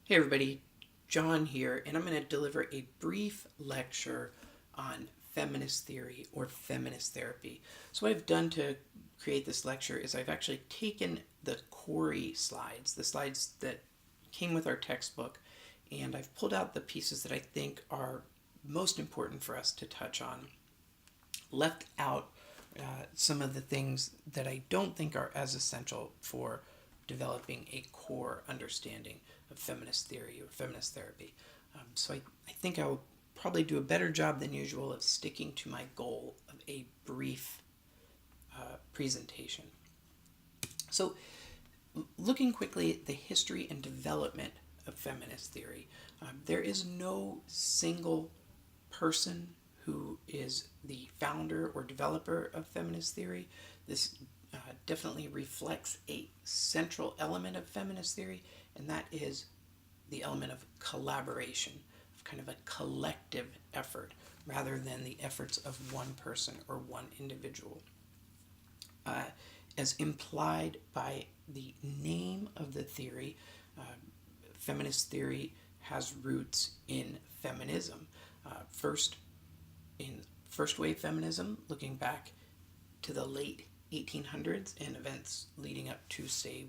Hey everybody, John here, and I'm going to deliver a brief lecture on feminist theory or feminist therapy. So what I've done to create this lecture is I've actually taken the Corey slides, the slides that came with our textbook, and I've pulled out the pieces that I think are most important for us to touch on, left out some of the things that I don't think are as essential for developing a core understanding of feminist theory or feminist therapy. So I think I'll probably do a better job than usual of sticking to my goal of a brief presentation. So, looking quickly at the history and development of feminist theory, there is no single person who is the founder or developer of feminist theory. This definitely reflects a central element of feminist theory, and that is the element of collaboration, of kind of a collective effort, rather than the efforts of one person or one individual. As implied by the name of the theory, uh, feminist theory has roots in feminism. First, in first wave feminism, looking back to the late 1800s and events leading up to, say,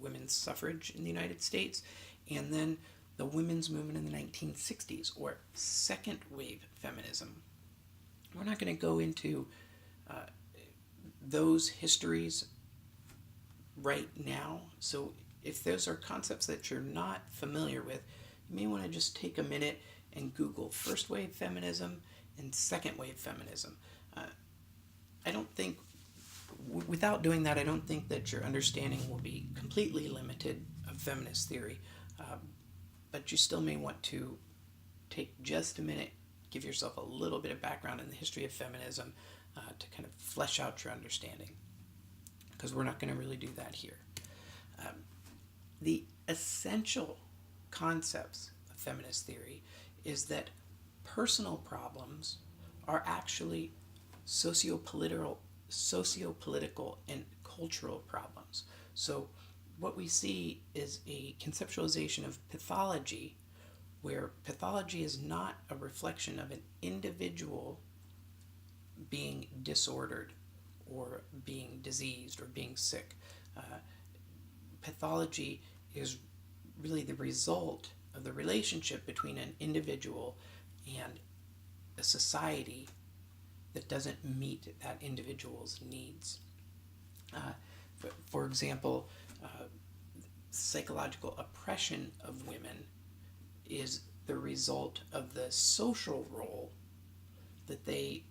women's suffrage in the United States, and then the women's movement in the 1960s, or second wave feminism. We're not going to go into those histories right now, so if those are concepts that you're not familiar with, you may want to just take a minute and Google first wave feminism and second wave feminism. I don't think, without doing that, I don't think that your understanding will be completely limited of feminist theory, but you still may want to take just a minute, give yourself a little bit of background in the history of feminism to kind of flesh out your understanding, because we're not going to really do that here. The essential concepts of feminist theory is that personal problems are actually sociopolitical and cultural problems. So what we see is a conceptualization of pathology where pathology is not a reflection of an individual being disordered or being diseased or being sick. Pathology is really the result of the relationship between an individual and a society that doesn't meet that individual's needs. For example, psychological oppression of women is the result of the social role that they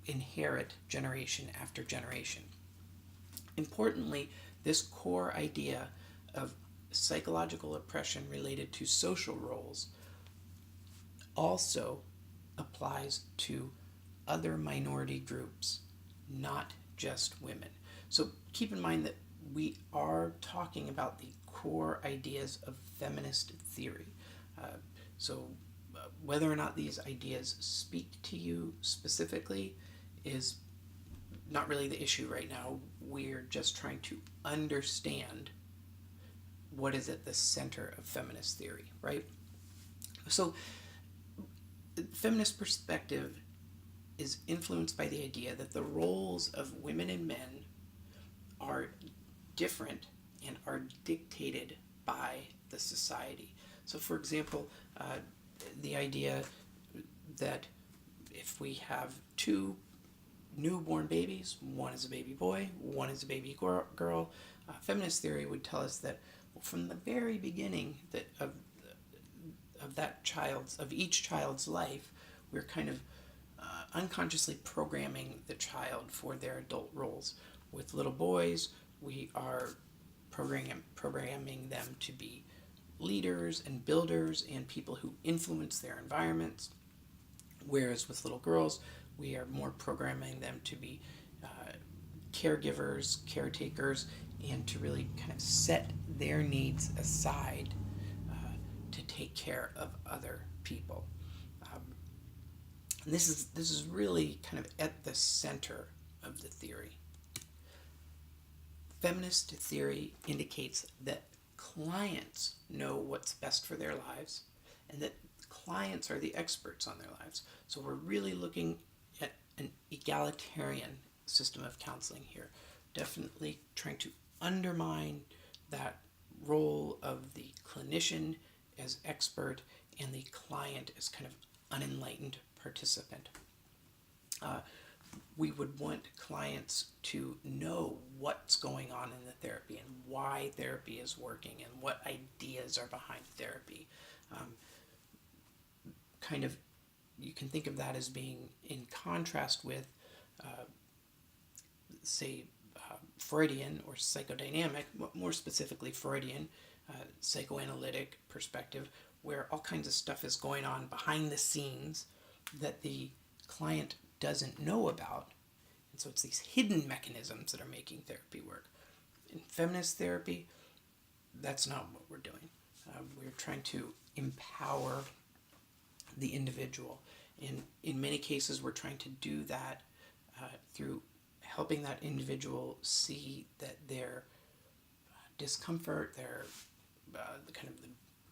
inherit generation after generation. Importantly, this core idea of psychological oppression related to social roles also applies to other minority groups, not just women. So keep in mind that we are talking about the core ideas of feminist theory. Whether or not these ideas speak to you specifically is not really the issue right now. We're just trying to understand what is at the center of feminist theory, right? So, feminist perspective is influenced by the idea that the roles of women and men are different and are dictated by the society. So, for example, the idea that if we have two newborn babies, one is a baby boy, one is a baby girl, feminist theory would tell us that from the very beginning of each child's life, we're kind of unconsciously programming the child for their adult roles. With little boys, we are programming them to be leaders and builders and people who influence their environments, whereas with little girls, we are more programming them to be caregivers, caretakers, and to really kind of set their needs aside to take care of other people. And this is really kind of at the center of the theory. Feminist theory indicates that clients know what's best for their lives, and that clients are the experts on their lives. So we're really looking at an egalitarian system of counseling here, definitely trying to undermine that role of the clinician as expert and the client as kind of unenlightened participant. We would want clients to know what's going on in the therapy and why therapy is working and what ideas are behind therapy. Um, kind of, you can think of that as being in contrast with, say, Freudian or psychodynamic, more specifically Freudian, psychoanalytic perspective, where all kinds of stuff is going on behind the scenes that the client doesn't know about. And so it's these hidden mechanisms that are making therapy work. In feminist therapy, that's not what we're doing. We're trying to empower the individual. And in many cases, we're trying to do that through helping that individual see that their discomfort, their the kind of the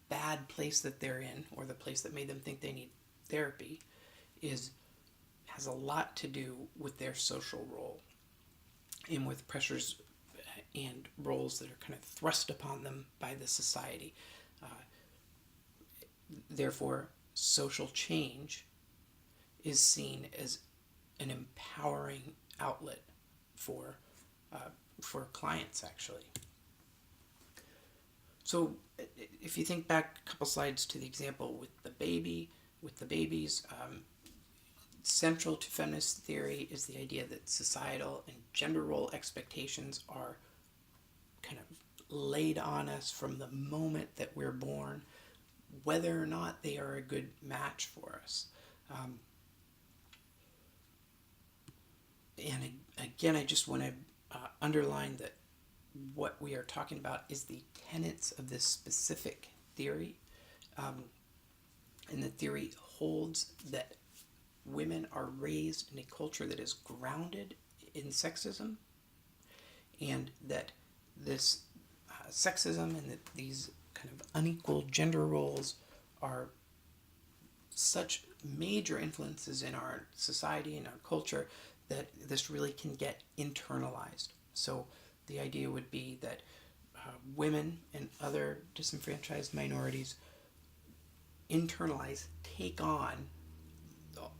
bad place that they're in, or the place that made them think they need therapy, has a lot to do with their social role and with pressures and roles that are kind of thrust upon them by the society. Therefore, social change is seen as an empowering outlet for clients, actually. So, if you think back a couple slides to the example with the babies, central to feminist theory is the idea that societal and gender role expectations are kind of laid on us from the moment that we're born, whether or not they are a good match for us. And again, I just want to underline that what we are talking about is the tenets of this specific theory. And the theory holds that women are raised in a culture that is grounded in sexism, and that this sexism and that these kind of unequal gender roles are such major influences in our society and our culture that this really can get internalized. So the idea would be that women and other disenfranchised minorities internalize, take on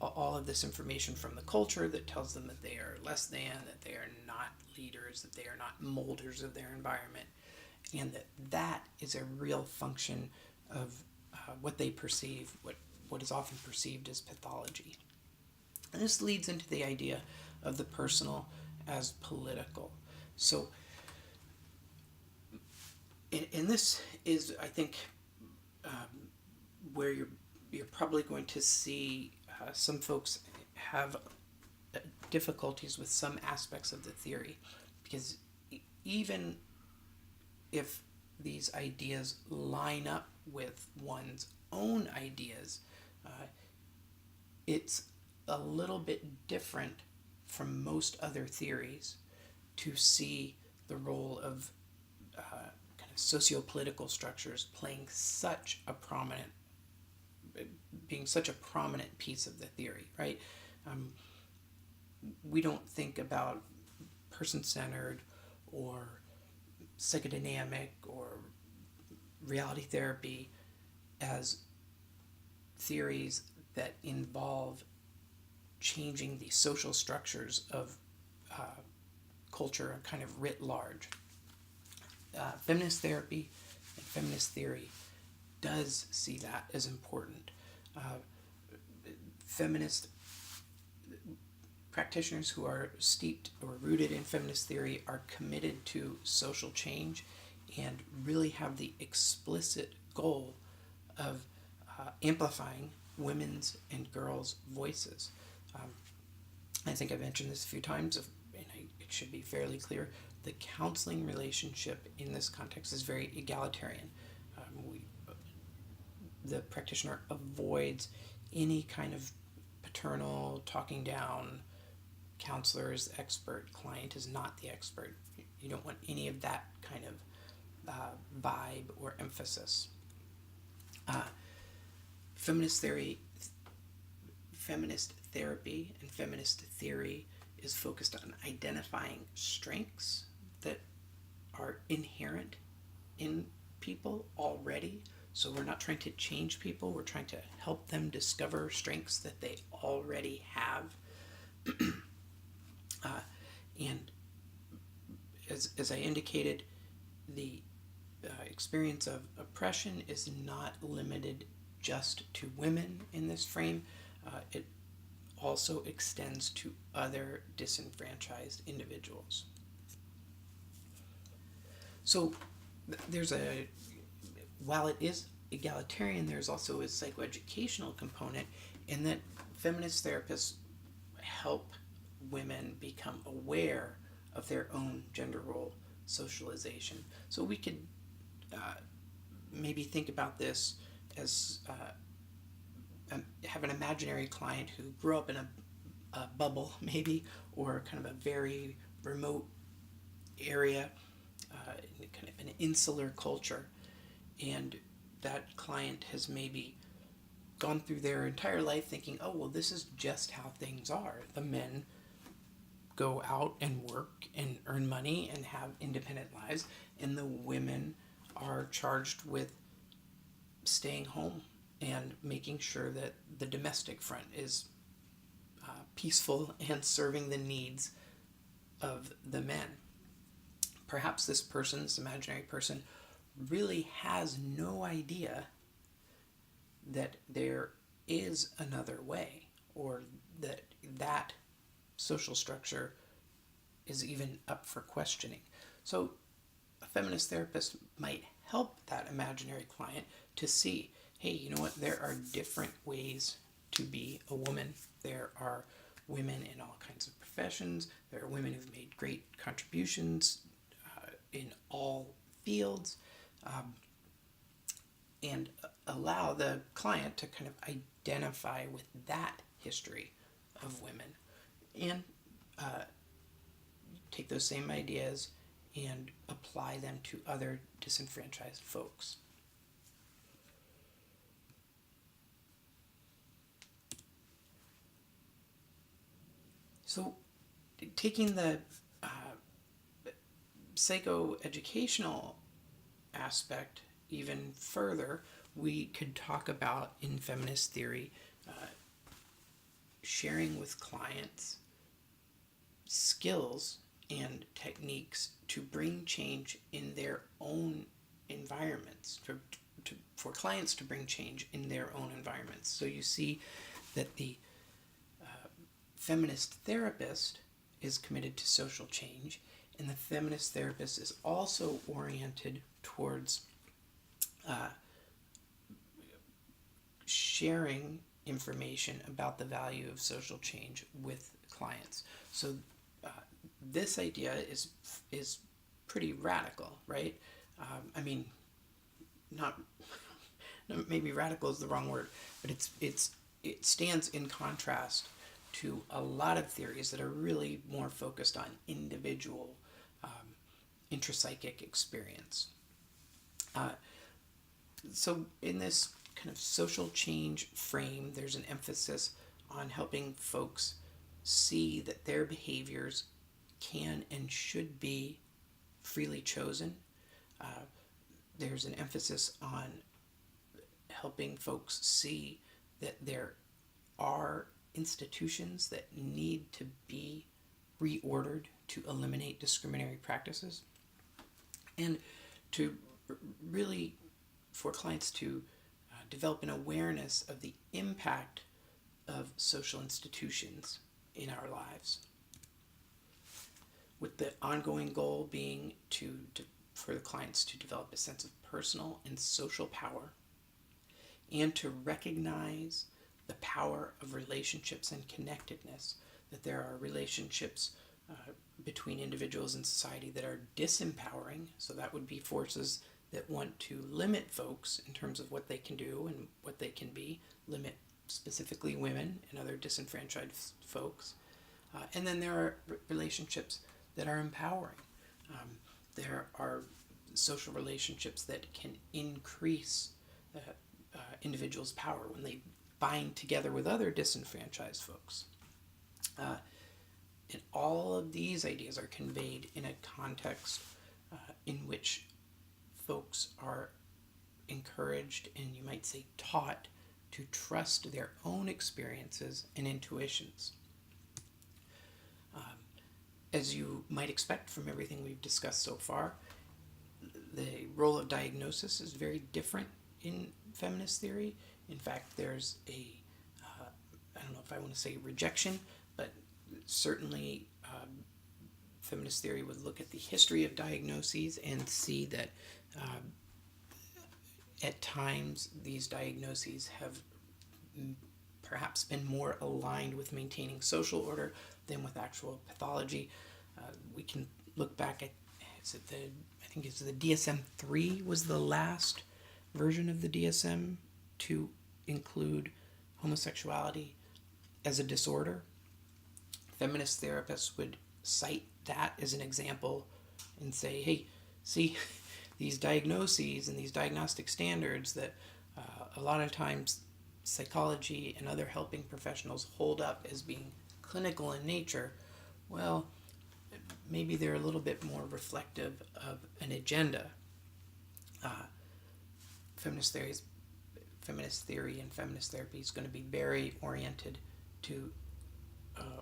all of this information from the culture that tells them that they are less than, that they are not leaders, that they are not molders of their environment, and that is a real function of what they perceive, what is often perceived as pathology. And this leads into the idea of the personal as political. So, and this is, I think, where you're probably going to see some folks have difficulties with some aspects of the theory, because even if these ideas line up with one's own ideas, it's a little bit different from most other theories to see the role of kind of socio-political structures playing being such a prominent piece of the theory, right? We don't think about person-centered or psychodynamic or reality therapy as theories that involve changing the social structures of culture kind of writ large. Feminist therapy and feminist theory does see that as important. Feminist practitioners who are steeped or rooted in feminist theory are committed to social change and really have the explicit goal of amplifying women's and girls' voices. I think I've mentioned this a few times, and it should be fairly clear. The counseling relationship in this context is very egalitarian. The practitioner avoids any kind of paternal talking down. Counselor is the expert, client is not the expert. You don't want any of that kind of vibe or emphasis. Uh, feminist theory, feminist therapy, and feminist theory is focused on identifying strengths that are inherent in people already. So we're not trying to change people, we're trying to help them discover strengths that they already have. And as I indicated, the experience of oppression is not limited just to women in this frame. It also extends to other disenfranchised individuals. So there's while it is egalitarian, there's also a psychoeducational component in that feminist therapists help women become aware of their own gender role socialization. So we could maybe think about this as have an imaginary client who grew up in a bubble, maybe, or kind of a very remote area, kind of an insular culture, and that client has maybe gone through their entire life thinking, oh, well, this is just how things are. The men go out and work and earn money and have independent lives, and the women are charged with staying home and making sure that the domestic front is peaceful and serving the needs of the men. Perhaps this person, this imaginary person, really has no idea that there is another way, or that social structure is even up for questioning. So a feminist therapist might help that imaginary client to see, hey, you know what, there are different ways to be a woman. There are women in all kinds of professions. There are women who've made great contributions in all fields, and allow the client to kind of identify with that history of women and take those same ideas and apply them to other disenfranchised folks. So, taking the psychoeducational aspect even further, we could talk about, in feminist theory, sharing with clients skills and techniques to bring change in their own environments, for clients to bring change in their own environments. So you see that the feminist therapist is committed to social change, and the feminist therapist is also oriented towards sharing information about the value of social change with clients. So this idea is pretty radical, right? I mean, not maybe radical is the wrong word, but it stands in contrast to a lot of theories that are really more focused on individual intrapsychic experience. So in this kind of social change frame, there's an emphasis on helping folks see that their behaviors can and should be freely chosen. There's an emphasis on helping folks see that there are institutions that need to be reordered to eliminate discriminatory practices, and to really, for clients to develop an awareness of the impact of social institutions in our lives, with the ongoing goal being for the clients to develop a sense of personal and social power, and to recognize the power of relationships and connectedness, that there are relationships between individuals in society that are disempowering. So that would be forces that want to limit folks in terms of what they can do and what they can be, limit specifically women and other disenfranchised folks. And then there are relationships that are empowering. There are social relationships that can increase individuals' power when they bind together with other disenfranchised folks. And all of these ideas are conveyed in a context in which folks are encouraged, and you might say taught, to trust their own experiences and intuitions. As you might expect from everything we've discussed so far, the role of diagnosis is very different in feminist theory. In fact, there's I don't know if I want to say rejection, but certainly feminist theory would look at the history of diagnoses and see that at times these diagnoses have perhaps been more aligned with maintaining social order than with actual pathology. We can look back at, I think it's the DSM-3 was the last version of the DSM to include homosexuality as a disorder. Feminist therapists would cite that as an example and say, hey, see, these diagnoses and these diagnostic standards that a lot of times psychology and other helping professionals hold up as being clinical in nature, well, maybe they're a little bit more reflective of an agenda. Feminist theory and feminist therapy is going to be very oriented to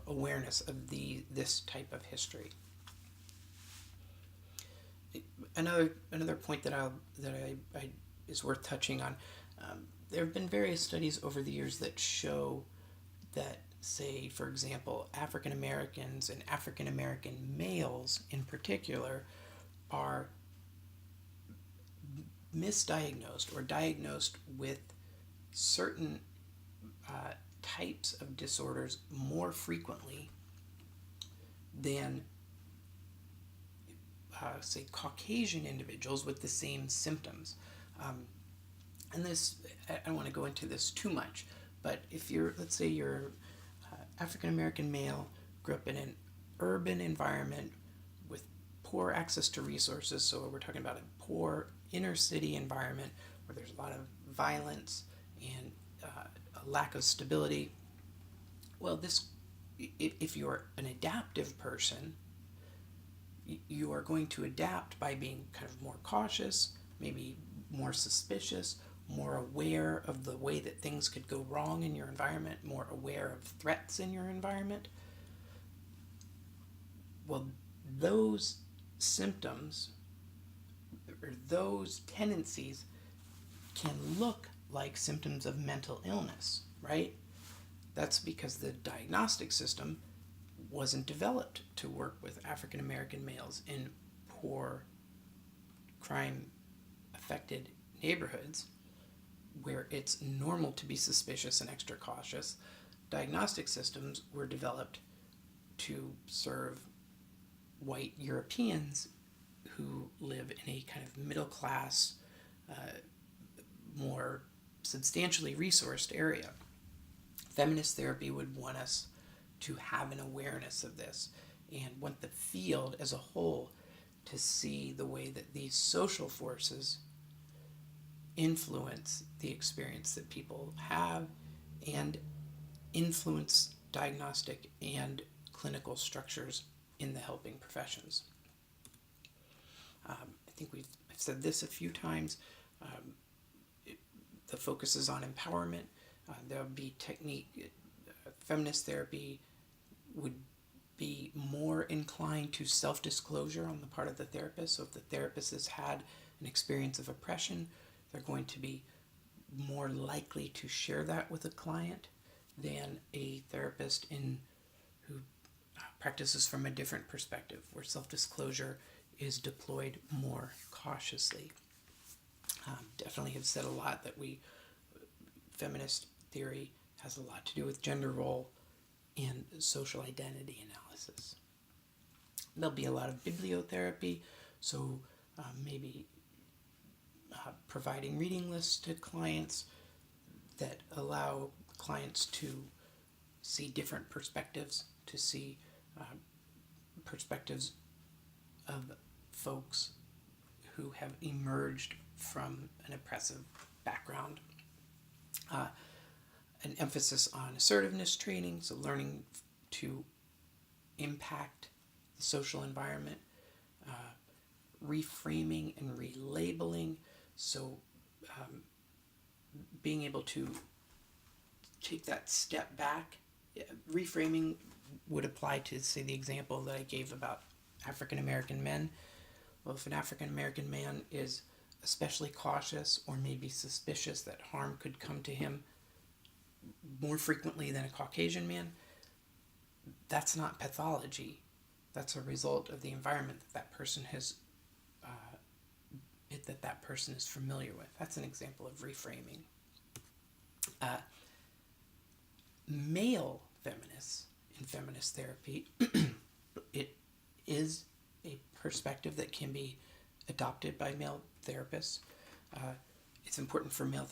awareness of this type of history. Another point that I is worth touching on. There have been various studies over the years that show that, say, for example, African Americans and African American males in particular are misdiagnosed or diagnosed with certain types of disorders more frequently than say Caucasian individuals with the same symptoms. And this, I don't want to go into this too much, but if let's say you're African American male, grew up in an urban environment with poor access to resources, so we're talking about a poor inner city environment where there's a lot of violence and a lack of stability. Well, if you're an adaptive person, you are going to adapt by being kind of more cautious, maybe more suspicious, more aware of the way that things could go wrong in your environment, more aware of threats in your environment. Well, those symptoms or those tendencies can look like symptoms of mental illness, right? That's because the diagnostic system wasn't developed to work with African American males in poor, crime-affected neighborhoods where it's normal to be suspicious and extra cautious. Diagnostic systems were developed to serve white Europeans who live in a kind of middle-class, more substantially resourced area. Feminist therapy would want us to have an awareness of this and want the field as a whole to see the way that these social forces influence the experience that people have and influence diagnostic and clinical structures in the helping professions. I think I've said this a few times. The focus is on empowerment. There would be technique. Feminist therapy would be more inclined to self-disclosure on the part of the therapist. So if the therapist has had an experience of oppression, they're going to be more likely to share that with a client than a therapist who practices from a different perspective, where self-disclosure is deployed more cautiously. Definitely have said a lot that feminist theory has a lot to do with gender role and social identity analysis. There'll be a lot of bibliotherapy, so maybe providing reading lists to clients that allow clients to see different perspectives, to see perspectives of folks who have emerged from an oppressive background. An emphasis on assertiveness training, so learning to impact the social environment, reframing and relabeling, so being able to take that step back. Reframing would apply to, say, the example that I gave about African American men. Well, if an African American man is especially cautious or maybe suspicious that harm could come to him more frequently than a Caucasian man, that's not pathology. That's a result of the environment that person has, that person is familiar with. That's an example of reframing. Male feminists in feminist therapy, it is a perspective that can be adopted by male therapists. It's important for male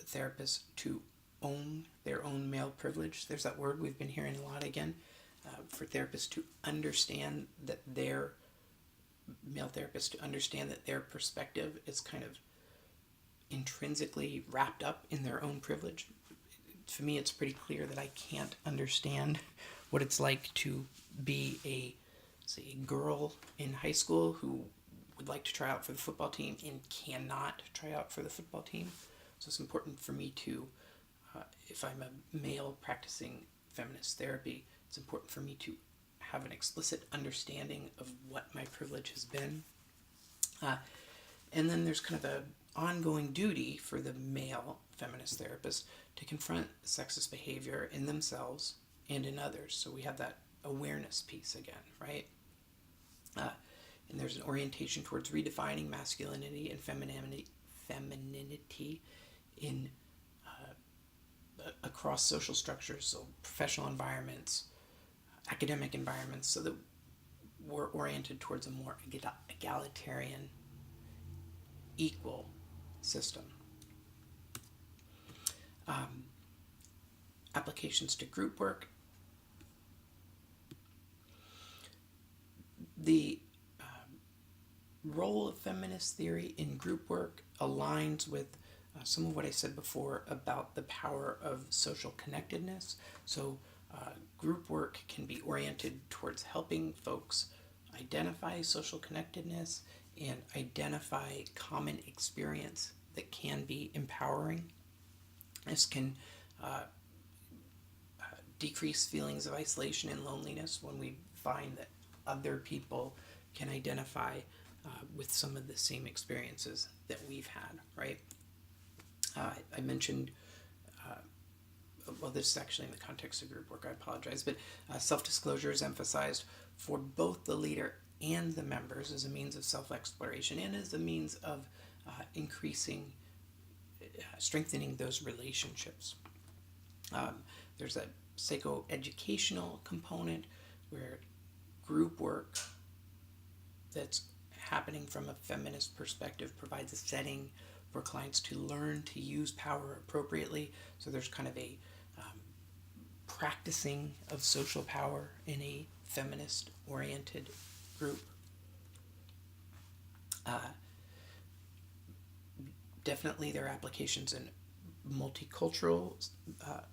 therapists to own their own male privilege. There's that word we've been hearing a lot again. For therapists to understand that their male therapists to understand that their perspective is kind of intrinsically wrapped up in their own privilege. To me, it's pretty clear that I can't understand what it's like to be a girl in high school who would like to try out for the football team and cannot try out for the football team. So it's important for me to, if I'm a male practicing feminist therapy, it's important for me to have an explicit understanding of what my privilege has been. And then there's kind of an ongoing duty for the male feminist therapist to confront sexist behavior in themselves and in others. So we have that awareness piece again, right? And there's an orientation towards redefining masculinity and femininity in across social structures, so professional environments, academic environments, so that we're oriented towards a more egalitarian, equal system. Applications to group work. The role of feminist theory in group work aligns with some of what I said before about the power of social connectedness. So group work can be oriented towards helping folks identify social connectedness and identify common experience that can be empowering. This can decrease feelings of isolation and loneliness when we find that other people can identify with some of the same experiences that we've had, right? I mentioned, well, this is actually in the context of group work, I apologize, but self-disclosure is emphasized for both the leader and the members as a means of self-exploration and as a means of strengthening those relationships. There's a psychoeducational component where group work that's happening from a feminist perspective provides a setting for clients to learn to use power appropriately. So there's kind of a practicing of social power in a feminist-oriented group. Definitely there are applications in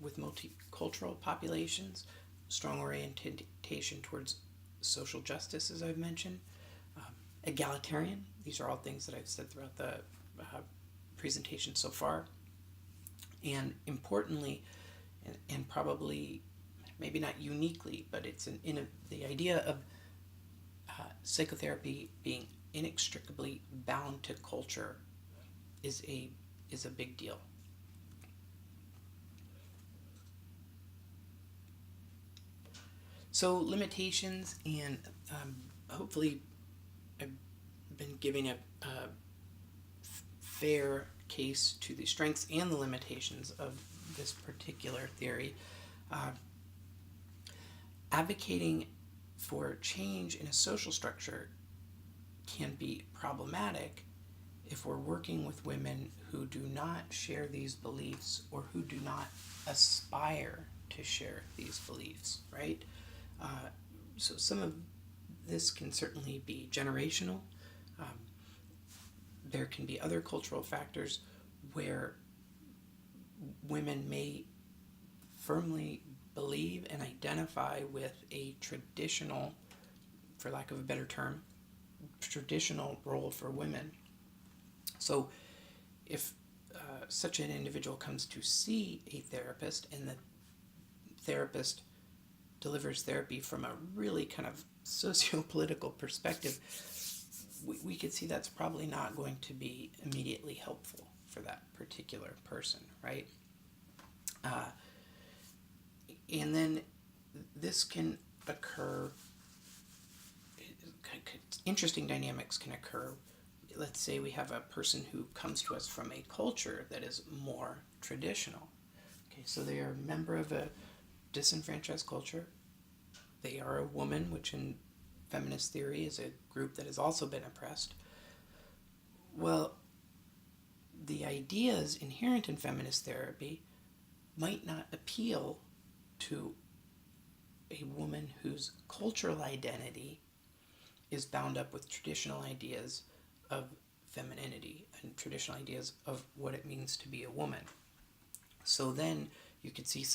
with multicultural populations, strong orientation towards social justice, as I've mentioned. Egalitarian, these are all things that I've said throughout the presentation so far. And importantly, and probably maybe not uniquely, but it's the idea of psychotherapy being inextricably bound to culture is a big deal. So limitations, and hopefully I've been giving a fair case to the strengths and the limitations of this particular theory. Advocating for change in a social structure can be problematic if we're working with women who do not share these beliefs or who do not aspire to share these beliefs, right? So some of this can certainly be generational. there can be other cultural factors where women may firmly believe and identify with a traditional, for lack of a better term, traditional role for women. So if such an individual comes to see a therapist and the therapist delivers therapy from a really kind of socio-political perspective, we could see that's probably not going to be immediately helpful for that particular person, right? And then this can occur, interesting dynamics can occur. Let's say we have a person who comes to us from a culture that is more traditional. Okay, so they are a member of a disenfranchised culture. They are a woman, which in feminist theory is a group that has also been oppressed. Well, the ideas inherent in feminist therapy might not appeal to a woman whose cultural identity is bound up with traditional ideas of femininity and traditional ideas of what it means to be a woman. So then you could see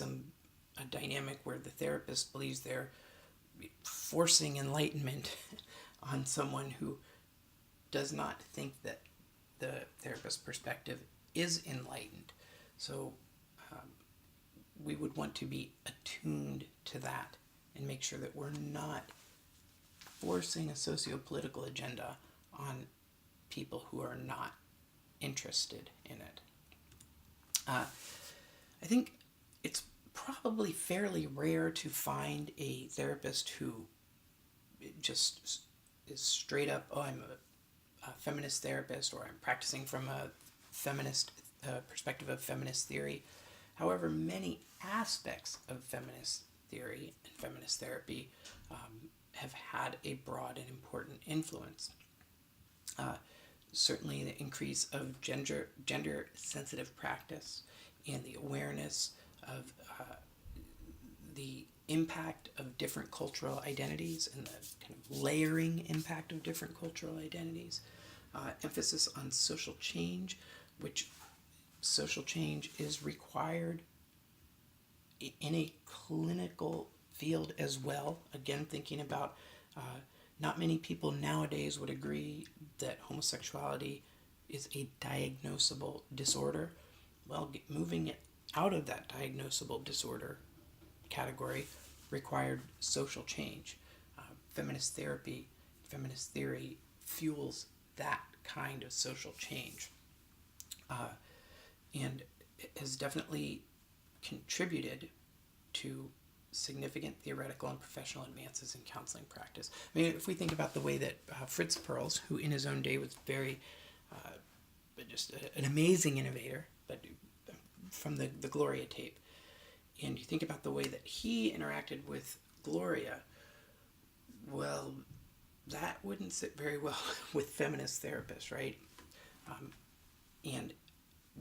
a dynamic where the therapist believes they're forcing enlightenment on someone who does not think that the therapist's perspective is enlightened. So we would want to be attuned to that and make sure that we're not forcing a socio-political agenda on people who are not interested in it. I think it's probably fairly rare to find a therapist who just is straight up, oh, I'm a feminist therapist, or I'm practicing from a feminist perspective of feminist theory. However, many aspects of feminist theory and feminist therapy have had a broad and important influence. Certainly the increase of gender-sensitive practice and the awareness of the impact of different cultural identities and the kind of layering impact of different cultural identities. Emphasis on social change, which social change is required in a clinical field as well. Again, thinking about not many people nowadays would agree that homosexuality is a diagnosable disorder. Well, moving it out of that diagnosable disorder category required social change. Feminist therapy, feminist theory fuels that kind of social change. And it has definitely contributed to significant theoretical and professional advances in counseling practice. I mean, if we think about the way that Fritz Perls, who in his own day was very, just an amazing innovator, but from the Gloria tape, and you think about the way that he interacted with Gloria, well, that wouldn't sit very well with feminist therapists, right? And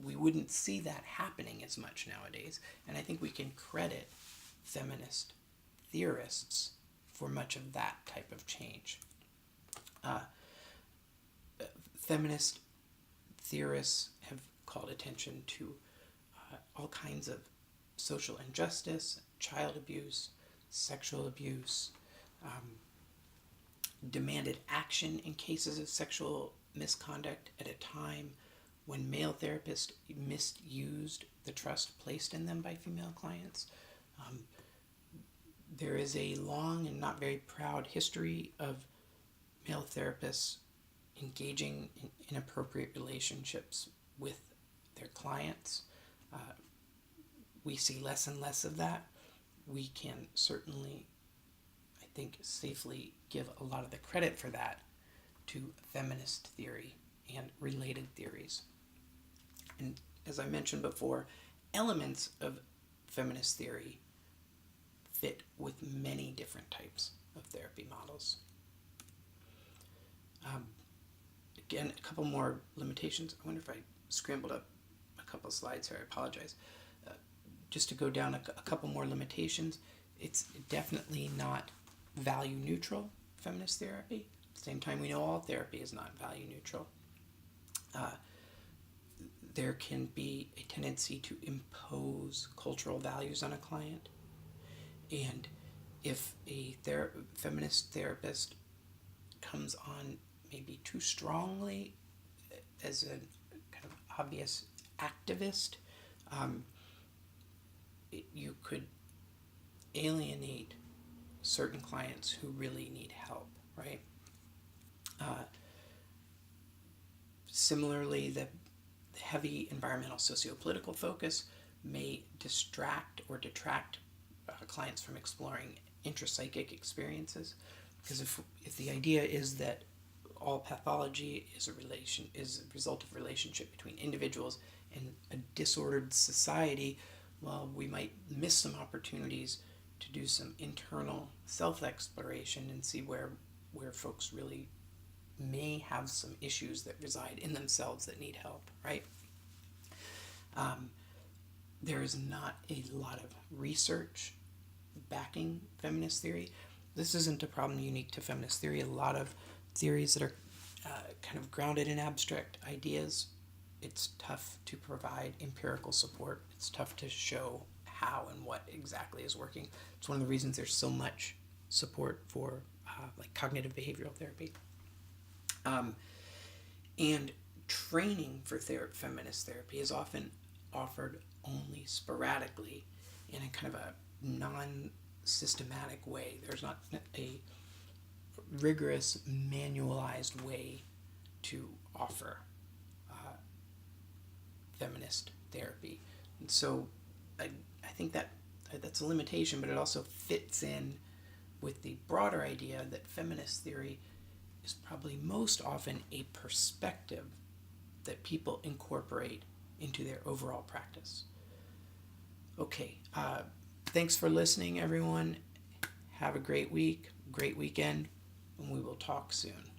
we wouldn't see that happening as much nowadays. And I think we can credit feminist theorists for much of that type of change. Feminist theorists have called attention to all kinds of social injustice, child abuse, sexual abuse, demanded action in cases of sexual misconduct at a time when male therapists misused the trust placed in them by female clients. There is a long and not very proud history of male therapists engaging in inappropriate relationships with their clients. We see less and less of that. We can certainly, I think, safely give a lot of the credit for that to feminist theory and related theories. And as I mentioned before, elements of feminist theory fit with many different types of therapy models. Again, a couple more limitations. I wonder if I scrambled up a couple slides here. I apologize. Just to go down a couple more limitations, it's definitely not value neutral, feminist therapy. At the same time, we know all therapy is not value neutral. There can be a tendency to impose cultural values on a client. And if a feminist therapist comes on maybe too strongly as a kind of obvious activist, you could alienate certain clients who really need help, right? Similarly, the heavy environmental socio-political focus may distract or detract clients from exploring intrapsychic experiences, because if the idea is that all pathology is a result of relationship between individuals and a disordered society, well, we might miss some opportunities to do some internal self-exploration and see where folks really may have some issues that reside in themselves that need help, right? There is not a lot of research backing feminist theory. This isn't a problem unique to feminist theory. A lot of theories that are kind of grounded in abstract ideas, it's tough to provide empirical support. It's tough to show how and what exactly is working. It's one of the reasons there's so much support for like cognitive behavioral therapy. And training for feminist therapy is often offered only sporadically in a kind of a non-systematic way. There's not a rigorous, manualized way to offer feminist therapy. And so I think that's a limitation, but it also fits in with the broader idea that feminist theory is probably most often a perspective that people incorporate into their overall practice. Okay, thanks for listening, everyone. Have a great week, great weekend, and we will talk soon.